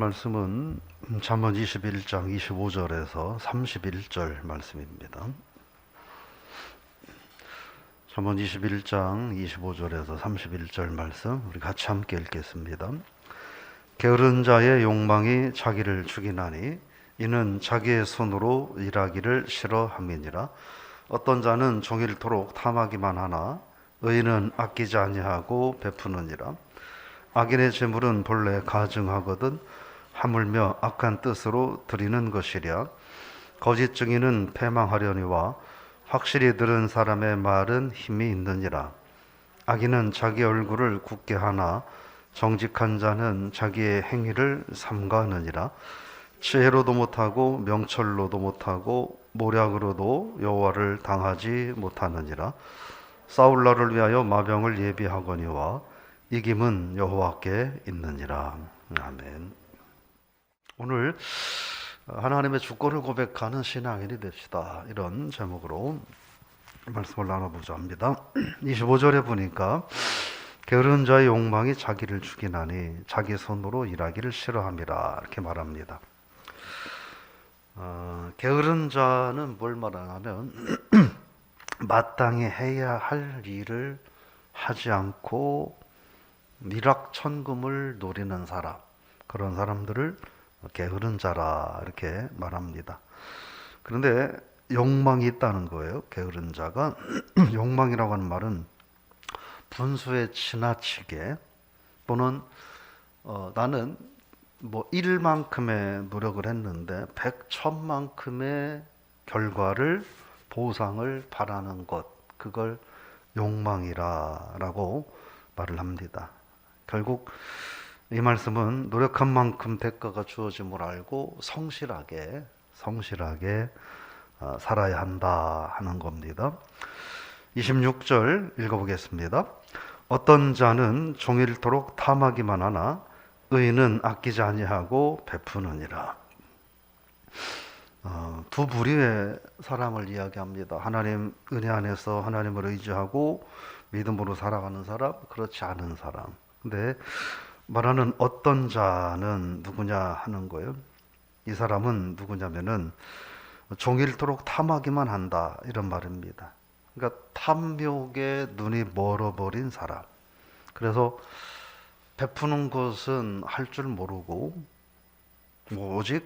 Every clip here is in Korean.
말씀은 잠언 21장 25절에서 31절 말씀입니다. 잠언 21장 25절에서 31절 말씀 우리 같이 함께 읽겠습니다. 게으른 자의 욕망이 자기를 죽이나니 이는 자기의 손으로 일하기를 싫어함이니라. 어떤 자는 종일토록 탐하기만 하나 의인은 아끼지 아니하고 베푸느니라. 악인의 재물은 본래 가증하거든 하물며 악한 뜻으로 드리는 것이랴. 거짓 증인은 패망하려니와 확실히 들은 사람의 말은 힘이 있느니라. 악인은 자기 얼굴을 굳게 하나 정직한 자는 자기의 행위를 삼가하느니라. 지혜로도 못하고 명철로도 못하고 모략으로도 여호와를 당하지 못하느니라. 싸울 날을 위하여 마병을 예비하거니와 이김은 여호와께 있느니라. 아멘. 오늘 하나님의 주권을 고백하는 신앙인이 됩시다, 이런 제목으로 말씀을 나눠보자 합니다. 25절에 보니까 게으른 자의 욕망이 자기를 죽이나니 자기 손으로 일하기를 싫어함이라, 이렇게 말합니다. 게으른 자는 뭘 말하냐면 마땅히 해야 할 일을 하지 않고 일확천금을 노리는 사람, 그런 사람들을 게으른 자라 이렇게 말합니다. 그런데 욕망이 있다는 거예요. 게으른 자가 욕망이라고 하는 말은 분수에 지나치게 또는 나는 뭐 1만큼의 노력을 했는데 100,000만큼의 결과를 보상을 바라는 것, 그걸 욕망이라고 말을 합니다. 결국 이 말씀은 노력한 만큼 대가가 주어짐을 알고 성실하게 살아야 한다 하는 겁니다. 26절 읽어보겠습니다. 어떤 자는 종일토록 탐하기만 하나 의인은 아끼지 아니하고 베푸느니라. 두 부류의 사람을 이야기합니다. 하나님 은혜 안에서 하나님을 의지하고 믿음으로 살아가는 사람, 그렇지 않은 사람. 근데 말하는 어떤 자는 누구냐 하는 거예요. 이 사람은 누구냐면은 종일토록 탐하기만 한다, 이런 말입니다. 그러니까 탐욕에 눈이 멀어버린 사람. 그래서 베푸는 것은 할 줄 모르고 오직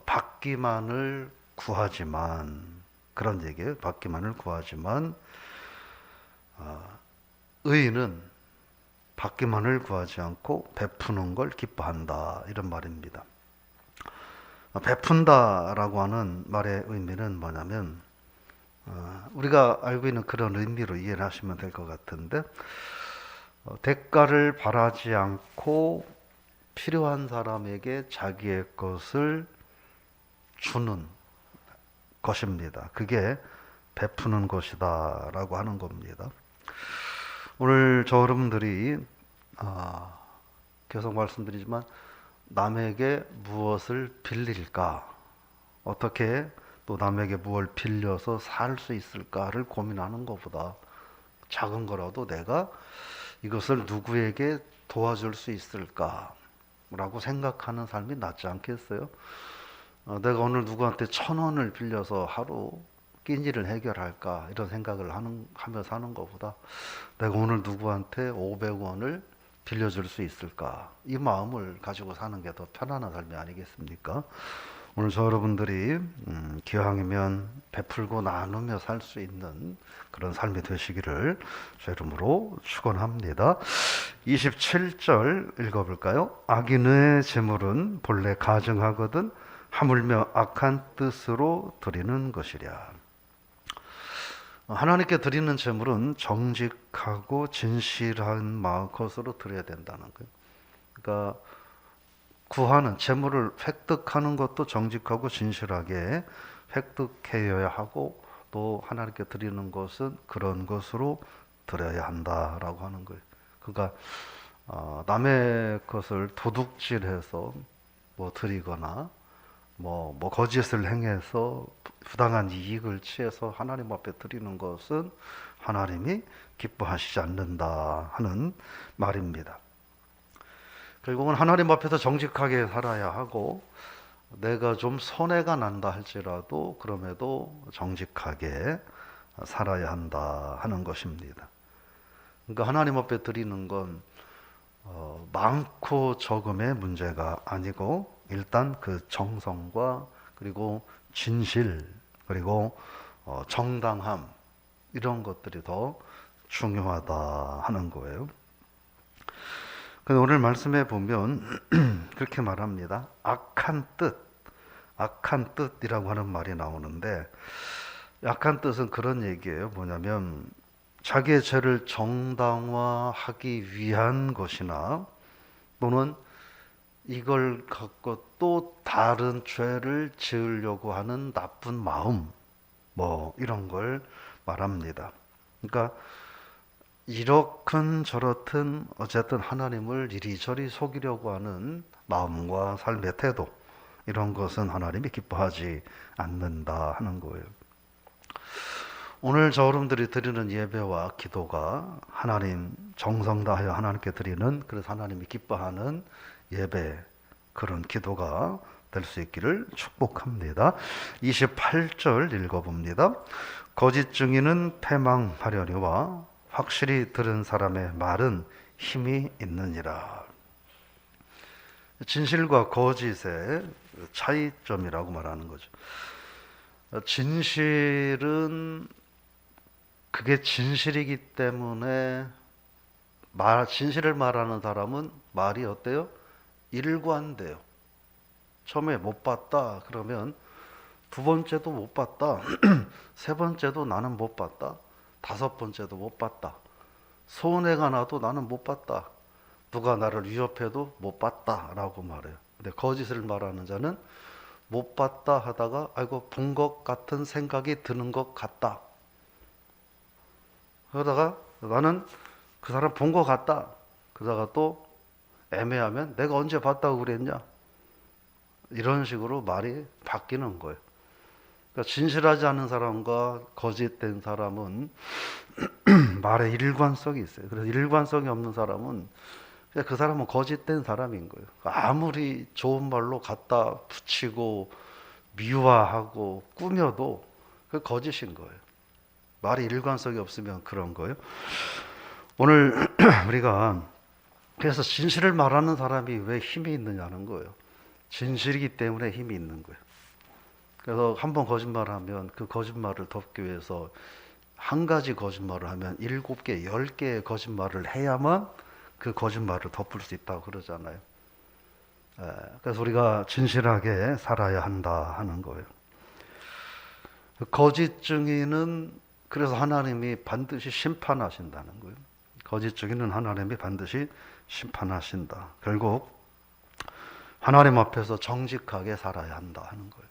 받기만을 구하지만, 그런 얘기예요. 받기만을 구하지만 의인은 받기만을 구하지 않고 베푸는 걸 기뻐한다, 이런 말입니다. 베푼다라고 하는 말의 의미는 뭐냐면 우리가 알고 있는 그런 의미로 이해를 하시면 될 것 같은데, 대가를 바라지 않고 필요한 사람에게 자기의 것을 주는 것입니다. 그게 베푸는 것이다 라고 하는 겁니다. 오늘 저 여러분들이 계속 말씀드리지만 남에게 무엇을 빌릴까, 어떻게 또 남에게 무엇을 빌려서 살 수 있을까를 고민하는 것보다 작은 거라도 내가 이것을 누구에게 도와줄 수 있을까 라고 생각하는 삶이 낫지 않겠어요? 내가 오늘 누구한테 1,000원을 빌려서 하루 끼니를 해결할까, 이런 생각을 하며 사는 것보다 내가 오늘 누구한테 500원을 빌려줄 수 있을까, 이 마음을 가지고 사는 게 더 편안한 삶이 아니겠습니까? 오늘 저 여러분들이 기왕이면 베풀고 나누며 살 수 있는 그런 삶이 되시기를 제 이름으로 축원합니다. 27절 읽어볼까요? 악인의 재물은 본래 가증하거든 하물며 악한 뜻으로 드리는 것이랴. 하나님께 드리는 재물은 정직하고 진실한 마음 것으로 드려야 된다는 거예요. 그러니까 구하는 재물을 획득하는 것도 정직하고 진실하게 획득해야 하고, 또 하나님께 드리는 것은 그런 것으로 드려야 한다라고 하는 거예요. 그러니까 남의 것을 도둑질해서 뭐 드리거나 뭐 거짓을 행해서 부당한 이익을 취해서 하나님 앞에 드리는 것은 하나님이 기뻐하시지 않는다 하는 말입니다. 결국은 하나님 앞에서 정직하게 살아야 하고 내가 좀 손해가 난다 할지라도 그럼에도 정직하게 살아야 한다 하는 것입니다. 그러니까 하나님 앞에 드리는 건 많고 적음의 문제가 아니고 일단 그 정성과 그리고 진실 그리고 정당함 이런 것들이 더 중요하다 하는 거예요. 오늘 말씀에 보면 그렇게 말합니다. 악한 뜻이라고 하는 말이 나오는데 악한 뜻은 그런 얘기예요. 뭐냐면 자기의 죄를 정당화하기 위한 것이나 또는 이걸 갖고 또 다른 죄를 지으려고 하는 나쁜 마음 뭐 이런 걸 말합니다. 그러니까 이렇든 저렇든 어쨌든 하나님을 이리저리 속이려고 하는 마음과 삶의 태도 이런 것은 하나님이 기뻐하지 않는다 하는 거예요. 오늘 여러분들이 드리는 예배와 기도가 하나님 정성 다하여 하나님께 드리는 그래서 하나님이 기뻐하는 예배 그런 기도가 될 수 있기를 축복합니다. 28절 읽어봅니다. 거짓 증인은 패망하려니와 확실히 들은 사람의 말은 힘이 있느니라. 진실과 거짓의 차이점이라고 말하는 거죠. 진실은 그게 진실이기 때문에 진실을 말하는 사람은 말이 어때요? 일관돼요. 처음에 못 봤다 그러면 두 번째도 못 봤다 세 번째도 나는 못 봤다 다섯 번째도 못 봤다 손해가 나도 나는 못 봤다 누가 나를 위협해도 못 봤다 라고 말해요. 근데 거짓을 말하는 자는 못 봤다 하다가 아이고 본 것 같은 생각이 드는 것 같다 그러다가 나는 그 사람 본 것 같다 그러다가 또 애매하면 내가 언제 봤다고 그랬냐 이런 식으로 말이 바뀌는 거예요. 그러니까 진실하지 않은 사람과 거짓된 사람은 말에 일관성이 있어요. 그래서 일관성이 없는 사람은 그냥 그 사람은 거짓된 사람인 거예요. 아무리 좋은 말로 갖다 붙이고 미화하고 꾸며도 그 거짓인 거예요. 말이 일관성이 없으면 그런 거예요. 오늘 우리가 그래서 진실을 말하는 사람이 왜 힘이 있느냐는 거예요. 진실이기 때문에 힘이 있는 거예요. 그래서 한 번 거짓말을 하면 그 거짓말을 덮기 위해서 한 가지 거짓말을 하면 7개, 10개의 거짓말을 해야만 그 거짓말을 덮을 수 있다고 그러잖아요. 그래서 우리가 진실하게 살아야 한다 하는 거예요. 거짓 증인은 그래서 하나님이 반드시 심판하신다는 거예요. 거짓 증인은 하나님이 반드시 심판하신다. 결국 하나님 앞에서 정직하게 살아야 한다 하는 거예요.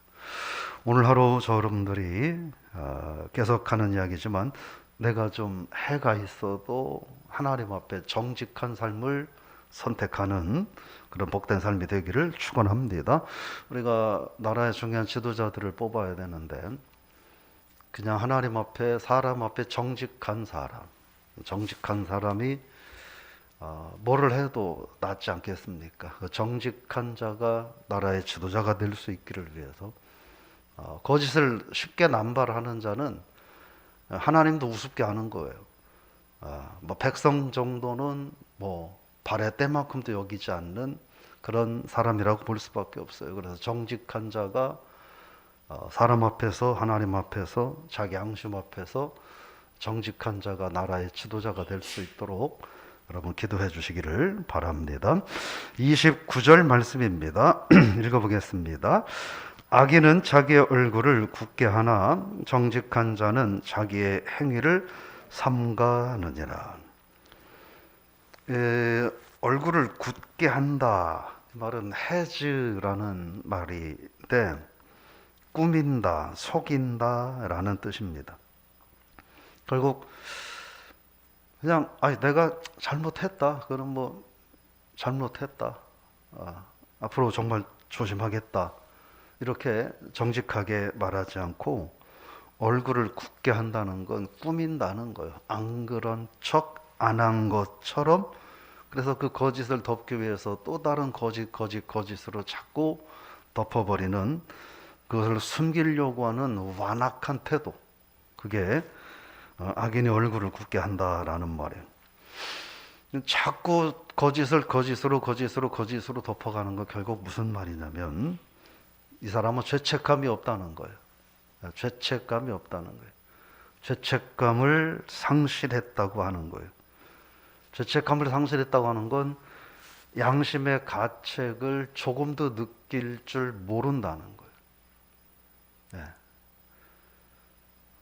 오늘 하루 저 여러분들이 계속하는 이야기지만 내가 좀 해가 있어도 하나님 앞에 정직한 삶을 선택하는 그런 복된 삶이 되기를 축원합니다. 우리가 나라의 중요한 지도자들을 뽑아야 되는데 그냥 하나님 앞에 사람 앞에 정직한 사람이 뭐를 해도 낫지 않겠습니까? 정직한 자가 나라의 지도자가 될 수 있기를 위해서 거짓을 쉽게 남발하는 자는 하나님도 우습게 하는 거예요. 뭐 백성 정도는 뭐 발의 때만큼도 여기지 않는 그런 사람이라고 볼 수밖에 없어요. 그래서 정직한 자가 사람 앞에서 하나님 앞에서 자기 양심 앞에서 정직한 자가 나라의 지도자가 될 수 있도록 여러분 기도해 주시기를 바랍니다. 29절 말씀입니다. 읽어보겠습니다. 악인은 자기의 얼굴을 굳게 하나 정직한 자는 자기의 행위를 삼가느니라. 얼굴을 굳게 한다 말은 해즈라는 말인데 꾸민다, 속인다 라는 뜻입니다. 결국 그냥 내가 잘못했다 그럼 뭐 잘못했다 앞으로 정말 조심하겠다 이렇게 정직하게 말하지 않고 얼굴을 굳게 한다는 건 꾸민다는 거예요. 안 그런 척 안 한 것처럼 그래서 그 거짓을 덮기 위해서 또 다른 거짓으로 자꾸 덮어버리는, 그것을 숨기려고 하는 완악한 태도, 그게 악인의 얼굴을 굳게 한다라는 말이에요. 자꾸 거짓으로 덮어가는 거 결국 무슨 말이냐면 이 사람은 죄책감이 없다는 거예요. 죄책감이 없다는 거예요. 죄책감을 상실했다고 하는 거예요. 죄책감을 상실했다고 하는 건 양심의 가책을 조금도 느낄 줄 모른다는 거예요. 네.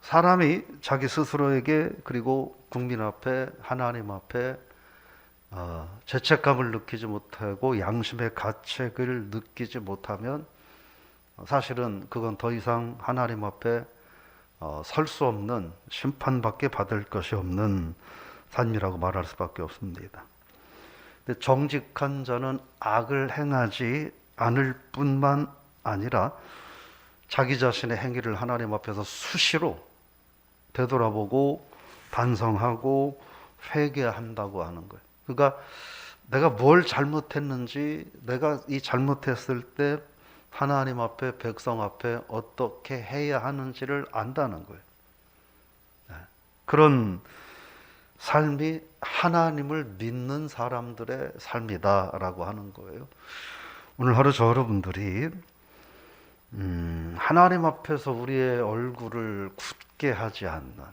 사람이 자기 스스로에게, 그리고 국민 앞에, 하나님 앞에 죄책감을 느끼지 못하고 양심의 가책을 느끼지 못하면 사실은 그건 더 이상 하나님 앞에 설 수 없는, 심판밖에 받을 것이 없는 삶이라고 말할 수밖에 없습니다. 근데 정직한 자는 악을 행하지 않을 뿐만 아니라 자기 자신의 행위를 하나님 앞에서 수시로 되돌아보고 반성하고 회개한다고 하는 거예요. 그러니까 내가 뭘 잘못했는지, 내가 이 잘못했을 때 하나님 앞에, 백성 앞에 어떻게 해야 하는지를 안다는 거예요. 그런 삶이 하나님을 믿는 사람들의 삶이다라고 하는 거예요. 오늘 하루 저 여러분들이 하나님 앞에서 우리의 얼굴을 굳게 하지 않는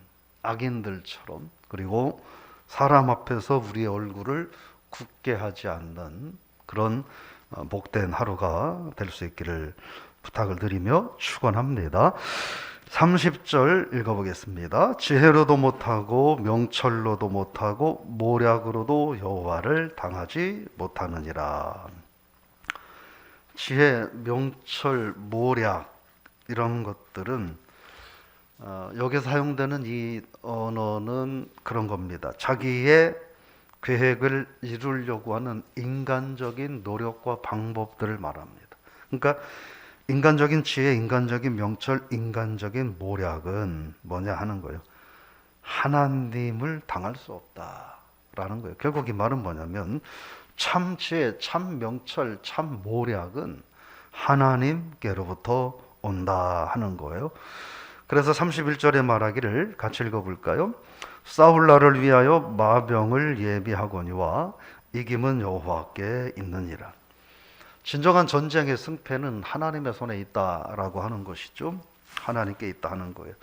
악인들처럼, 그리고 사람 앞에서 우리의 얼굴을 굳게 하지 않는 그런 복된 하루가 될 수 있기를 부탁을 드리며 축원합니다. 30절 읽어보겠습니다. 지혜로도 못하고 명철로도 못하고 모략으로도 여호와를 당하지 못하느니라. 지혜, 명철, 모략 이런 것들은 여기서 사용되는 이 언어는 그런 겁니다. 자기의 계획을 이루려고 하는 인간적인 노력과 방법들을 말합니다. 그러니까 인간적인 지혜, 인간적인 명철, 인간적인 모략은 뭐냐 하는 거예요. 하나님을 당할 수 없다라는 거예요. 결국 이 말은 뭐냐면 참 지혜, 참 명철, 참 모략은 하나님께로부터 온다 하는 거예요. 그래서 31절에 말하기를 같이 읽어볼까요? 싸울 날을 위하여 마병을 예비하거니와 이김은 여호와께 있느니라. 진정한 전쟁의 승패는 하나님의 손에 있다라고 하는 것이죠. 하나님께 있다 하는 거예요.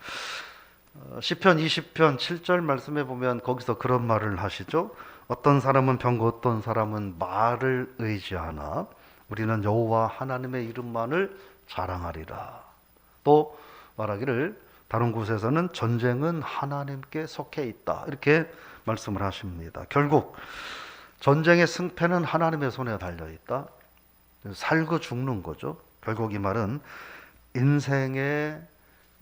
시편 20편 7절 말씀에 보면 거기서 그런 말을 하시죠. 어떤 사람은 병고 어떤 사람은 말을 의지하나 우리는 여호와 하나님의 이름만을 자랑하리라. 또 말하기를 다른 곳에서는 전쟁은 하나님께 속해 있다, 이렇게 말씀을 하십니다. 결국 전쟁의 승패는 하나님의 손에 달려있다. 살고 죽는 거죠. 결국 이 말은 인생의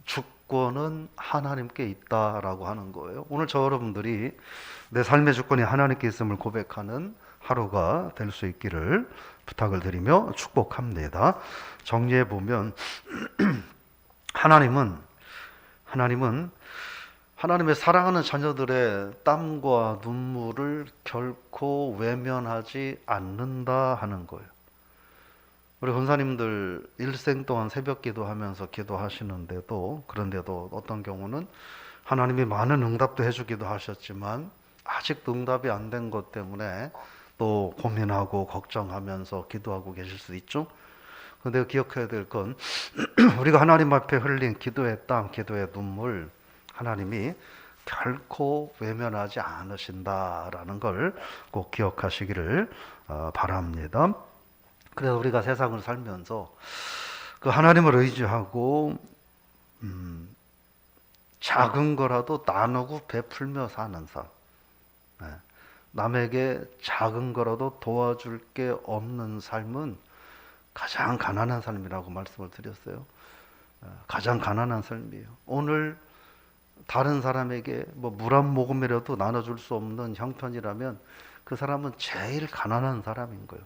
주권은 하나님께 있다라고 하는 거예요. 오늘 저 여러분들이 내 삶의 주권이 하나님께 있음을 고백하는 하루가 될 수 있기를 부탁을 드리며 축복합니다. 정리해 보면 하나님은 하나님의 사랑하는 자녀들의 땀과 눈물을 결코 외면하지 않는다 하는 거예요. 우리 권사님들 일생 동안 새벽 기도하면서 기도하시는데도, 그런데도 어떤 경우는 하나님이 많은 응답도 해주기도 하셨지만 아직도 응답이 안 된 것 때문에 또 고민하고 걱정하면서 기도하고 계실 수 있죠. 그런데 기억해야 될 건 우리가 하나님 앞에 흘린 기도의 땀, 기도의 눈물, 하나님이 결코 외면하지 않으신다라는 걸 꼭 기억하시기를 바랍니다. 그래서 우리가 세상을 살면서 그 하나님을 의지하고 작은 거라도 나누고 베풀며 사는 삶, 남에게 작은 거라도 도와줄 게 없는 삶은 가장 가난한 삶이라고 말씀을 드렸어요. 가장 가난한 삶이에요. 오늘 다른 사람에게 뭐 물 한 모금이라도 나눠줄 수 없는 형편이라면 그 사람은 제일 가난한 사람인 거예요.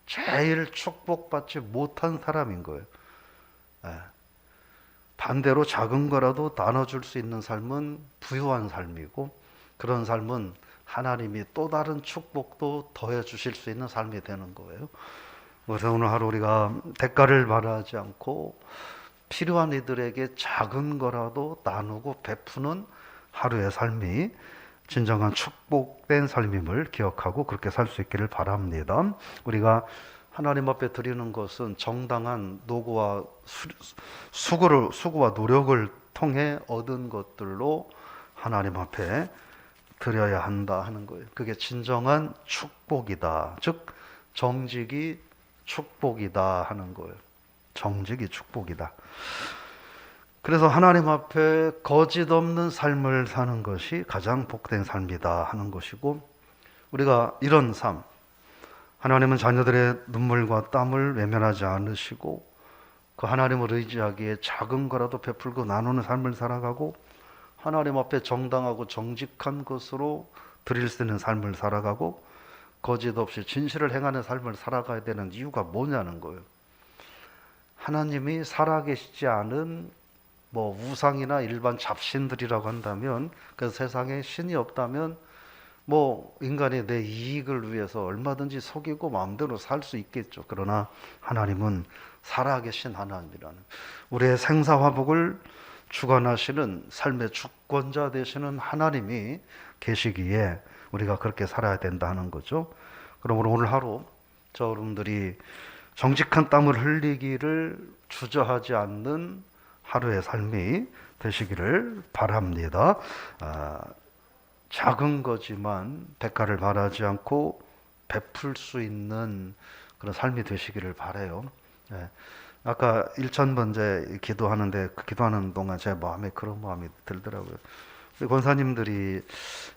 제일 축복받지 못한 사람인 거예요. 반대로 작은 거라도 나눠줄 수 있는 삶은 부유한 삶이고, 그런 삶은 하나님이 또 다른 축복도 더해 주실 수 있는 삶이 되는 거예요. 그래서 오늘 하루 우리가 대가를 바라지 않고 필요한 이들에게 작은 거라도 나누고 베푸는 하루의 삶이 진정한 축복된 삶임을 기억하고 그렇게 살 수 있기를 바랍니다. 우리가 하나님 앞에 드리는 것은 정당한 노고와 수고와 노력을 통해 얻은 것들로 하나님 앞에 드려야 한다 하는 거예요. 그게 진정한 축복이다. 즉 정직이 축복이다 하는 거예요. 정직이 축복이다. 그래서 하나님 앞에 거짓 없는 삶을 사는 것이 가장 복된 삶이다 하는 것이고, 우리가 이런 삶, 하나님은 자녀들의 눈물과 땀을 외면하지 않으시고 그 하나님을 의지하기에 작은 거라도 베풀고 나누는 삶을 살아가고 하나님 앞에 정당하고 정직한 것으로 드릴 수 있는 삶을 살아가고 거짓 없이 진실을 행하는 삶을 살아가야 되는 이유가 뭐냐는 거예요. 하나님이 살아계시지 않은 우상이나 일반 잡신들이라고 한다면, 그 세상에 신이 없다면 인간이 내 이익을 위해서 얼마든지 속이고 마음대로 살 수 있겠죠. 그러나 하나님은 살아계신 하나님이라는, 우리의 생사화복을 주관하시는 삶의 주권자 되시는 하나님이 계시기에 우리가 그렇게 살아야 된다는 거죠. 그러므로 오늘 하루 여러분들이 정직한 땀을 흘리기를 주저하지 않는 하루의 삶이 되시기를 바랍니다. 작은 거지만 대가를 바라지 않고 베풀 수 있는 그런 삶이 되시기를 바라요. 아까 일천번제 기도하는데 그 기도하는 동안 제 마음에 그런 마음이 들더라고요. 권사님들이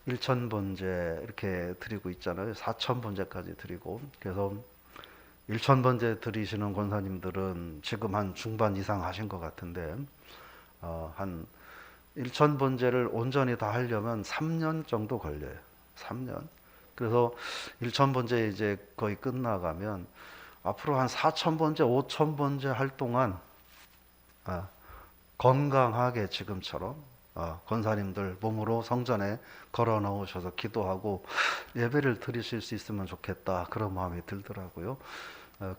일천번제 이렇게 드리고 있잖아요. 사천번제까지 드리고. 그래서 일천번제 드리시는 권사님들은 지금 한 중반 이상 하신 것 같은데, 한 일천번제를 온전히 다 하려면 3년 정도 걸려요. 3년. 그래서 일천번제 이제 거의 끝나가면 앞으로 한 4천번제, 5천번제 할 동안 건강하게 지금처럼 권사님들 몸으로 성전에 걸어 놓으셔서 기도하고 예배를 드리실 수 있으면 좋겠다, 그런 마음이 들더라고요.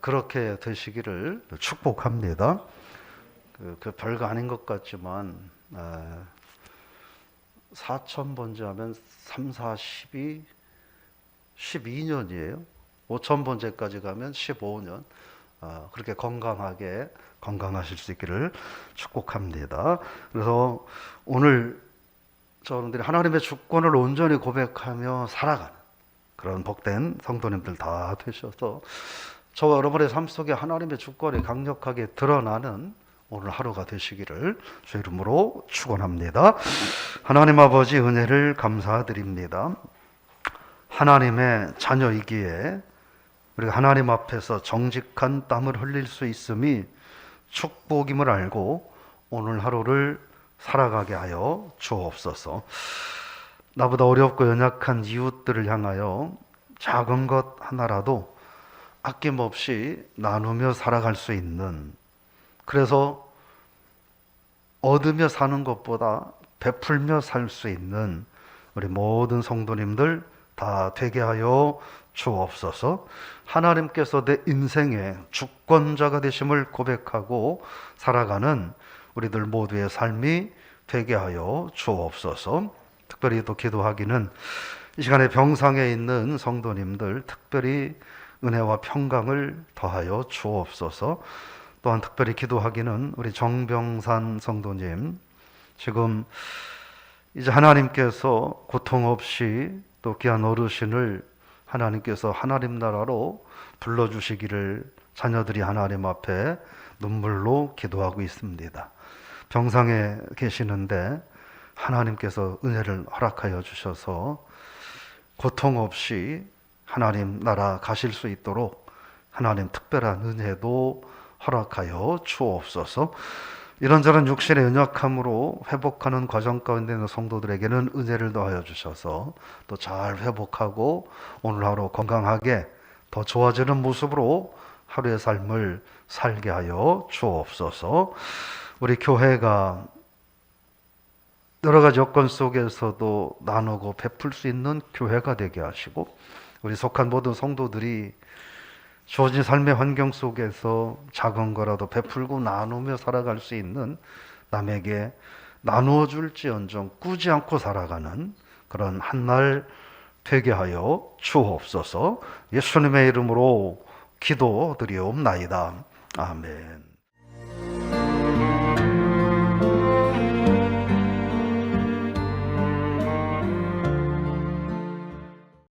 그렇게 되시기를 축복합니다. 그 별거 아닌 것 같지만 4천번제 하면 3, 4, 12, 12년이에요. 5천번제까지 가면 15년. 그렇게 건강하실 수 있기를 축복합니다. 그래서 오늘 여러분들이 하나님의 주권을 온전히 고백하며 살아가는 그런 복된 성도님들 다 되셔서 저와 여러분의 삶 속에 하나님의 주권이 강력하게 드러나는 오늘 하루가 되시기를 주 이름으로 축원합니다. 하나님 아버지 은혜를 감사드립니다. 하나님의 자녀이기에 우리가 하나님 앞에서 정직한 땀을 흘릴 수 있음이 축복임을 알고 오늘 하루를 살아가게 하여 주옵소서. 나보다 어렵고 연약한 이웃들을 향하여 작은 것 하나라도 아낌없이 나누며 살아갈 수 있는, 그래서 얻으며 사는 것보다 베풀며 살 수 있는 우리 모든 성도님들 다 되게 하여 주옵소서. 하나님께서 내 인생의 주권자가 되심을 고백하고 살아가는 우리들 모두의 삶이 되게 하여 주옵소서. 특별히 또 기도하기는 이 시간에 병상에 있는 성도님들 특별히 은혜와 평강을 더하여 주옵소서. 또한 특별히 기도하기는 우리 정병산 성도님, 지금 이제 하나님께서 고통 없이 또 귀한 어르신을 하나님께서 하나님 나라로 불러주시기를 자녀들이 하나님 앞에 눈물로 기도하고 있습니다. 병상에 계시는데 하나님께서 은혜를 허락하여 주셔서 고통 없이 하나님 나라 가실 수 있도록 하나님 특별한 은혜도 허락하여 주옵소서. 이런저런 육신의 연약함으로 회복하는 과정 가운데 있는 성도들에게는 은혜를 더하여 주셔서 또 잘 회복하고 오늘 하루 건강하게 더 좋아지는 모습으로 하루의 삶을 살게 하여 주옵소서. 우리 교회가 여러 가지 여건 속에서도 나누고 베풀 수 있는 교회가 되게 하시고, 우리 속한 모든 성도들이 주어진 삶의 환경 속에서 작은 거라도 베풀고 나누며 살아갈 수 있는, 남에게 나누어 줄지언정 꾸지 않고 살아가는 그런 한날 되게 하여 주옵소서. 예수님의 이름으로 기도드리옵나이다. 아멘.